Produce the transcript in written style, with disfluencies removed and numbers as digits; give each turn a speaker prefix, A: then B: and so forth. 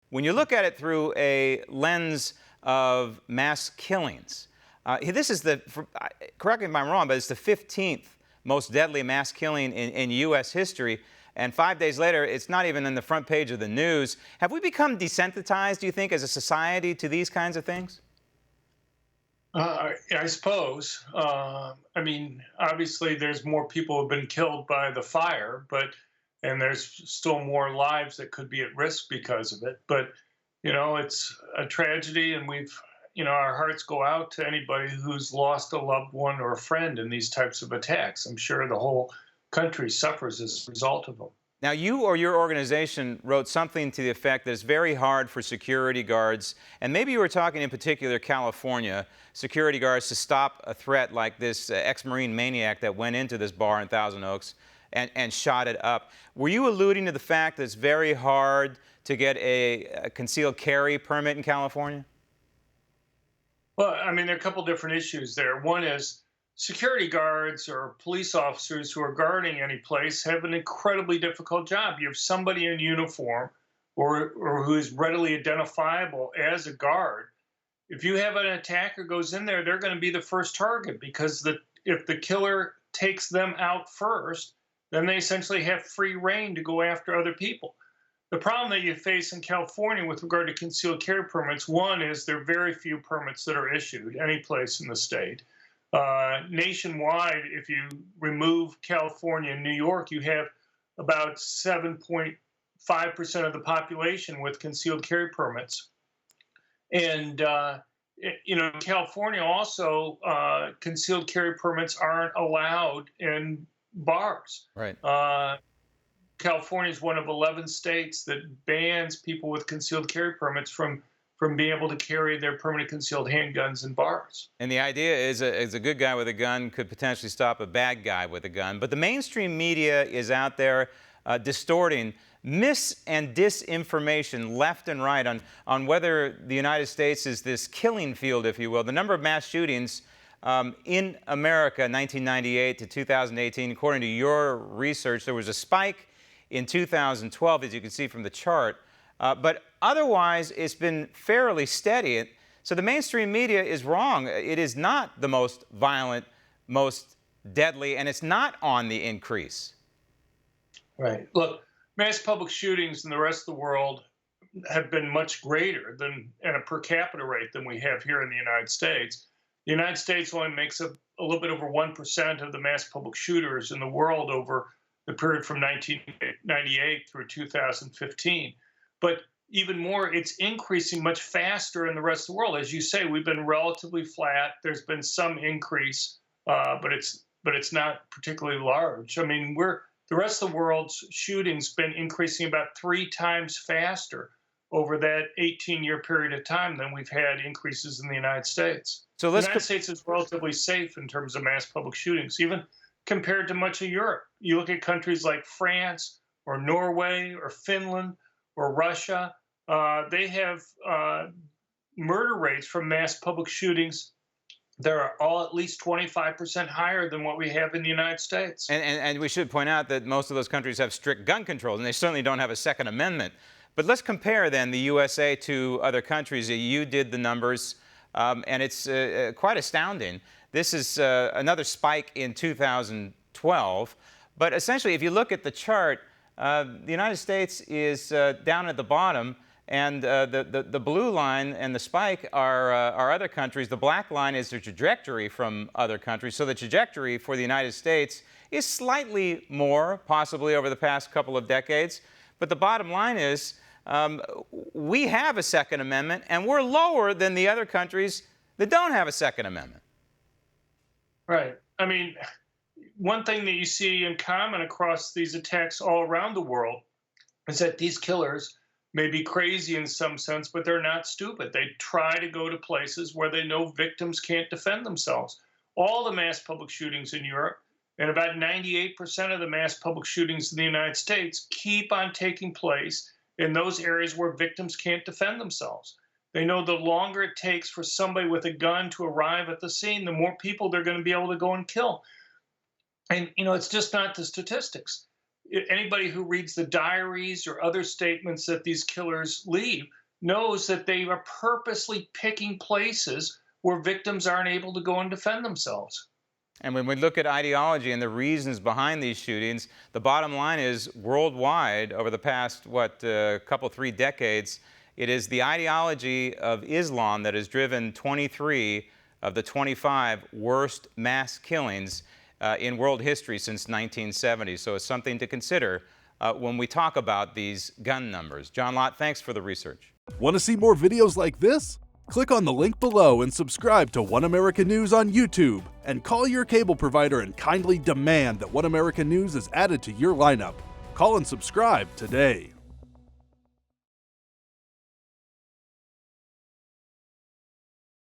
A: when you look at it through a lens of mass killings, this is correct me if I'm wrong, but it's the 15th most deadly mass killing in U.S. history. And 5 days later, it's not even in the front page of the news. Have we become desensitized, do you think, as a society to these kinds of things?
B: I suppose. I mean, obviously, there's more people who have been killed by the fire, and there's still more lives that could be at risk because of it. But it's a tragedy, and our hearts go out to anybody who's lost a loved one or a friend in these types of attacks. I'm sure the whole country suffers as a result of them.
A: Now, you or your organization wrote something to the effect that it's very hard for security guards, and maybe you were talking in particular California, security guards to stop a threat like this ex-Marine maniac that went into this bar in Thousand Oaks and shot it up. Were you alluding to the fact that it's very hard to get a concealed carry permit in California?
B: Well, I mean, there are a couple different issues there. One is security guards or police officers who are guarding any place have an incredibly difficult job. You have somebody in uniform or who is readily identifiable as a guard. If you have an attacker goes in there, they're going to be the first target because if the killer takes them out first, then they essentially have free reign to go after other people. The problem that you face in California with regard to concealed carry permits, one is there are very few permits that are issued any place in the state. Nationwide, if you remove California and New York, you have about 7.5% of the population with concealed carry permits. And, California also, concealed carry permits aren't allowed in bars.
A: Right.
B: California is one of 11 states that bans people with concealed carry permits from being able to carry their permanent concealed handguns in bars.
A: And the idea is a good guy with a gun could potentially stop a bad guy with a gun. But the mainstream media is out there distorting mis- and disinformation left and right on whether the United States is this killing field, if you will. The number of mass shootings in America, 1998 to 2018, according to your research, there was a spike in 2012, as you can see from the chart. But otherwise, it's been fairly steady. So the mainstream media is wrong. It is not the most violent, most deadly, and it's not on the increase.
B: Right. Look, mass public shootings in the rest of the world have been much greater than at a per capita rate than we have here in the United States. The United States only makes up a little bit over 1% of the mass public shooters in the world over the period from 1998 through 2015. But even more, it's increasing much faster in the rest of the world. As you say, we've been relatively flat. There's been some increase, but it's not particularly large. I mean, the rest of the world's shootings been increasing about 3 times faster over that 18-year period of time than we've had increases in the United States.
A: So
B: the United States is relatively safe in terms of mass public shootings, even compared to much of Europe. You look at countries like France or Norway or Finland or Russia, they have murder rates from mass public shootings that are all at least 25% higher than what we have in the United States.
A: And we should point out that most of those countries have strict gun controls, and they certainly don't have a Second Amendment. But let's compare then the USA to other countries. You did the numbers, and it's quite astounding. This is another spike in 2012. But essentially, if you look at the chart, the United States is down at the bottom, and the blue line and the spike are other countries. The black line is the trajectory from other countries. So the trajectory for the United States is slightly more, possibly over the past couple of decades. But the bottom line is we have a Second Amendment, and we're lower than the other countries that don't have a Second Amendment.
B: Right. I mean, one thing that you see in common across these attacks all around the world is that these killers may be crazy in some sense, but they're not stupid. They try to go to places where they know victims can't defend themselves. All the mass public shootings in Europe and about 98% of the mass public shootings in the United States keep on taking place in those areas where victims can't defend themselves. They know the longer it takes for somebody with a gun to arrive at the scene, the more people they're going to be able to go and kill. And, it's just not the statistics. Anybody who reads the diaries or other statements that these killers leave knows that they are purposely picking places where victims aren't able to go and defend themselves.
A: And when we look at ideology and the reasons behind these shootings, the bottom line is worldwide over the past, couple, 3 decades, it is the ideology of Islam that has driven 23 of the 25 worst mass killings in world history since 1970. So it's something to consider when we talk about these gun numbers. John Lott, thanks for the research.
C: Want to see more videos like this? Click on the link below and subscribe to One American News on YouTube, and call your cable provider and kindly demand that One American News is added to your lineup. Call and subscribe today.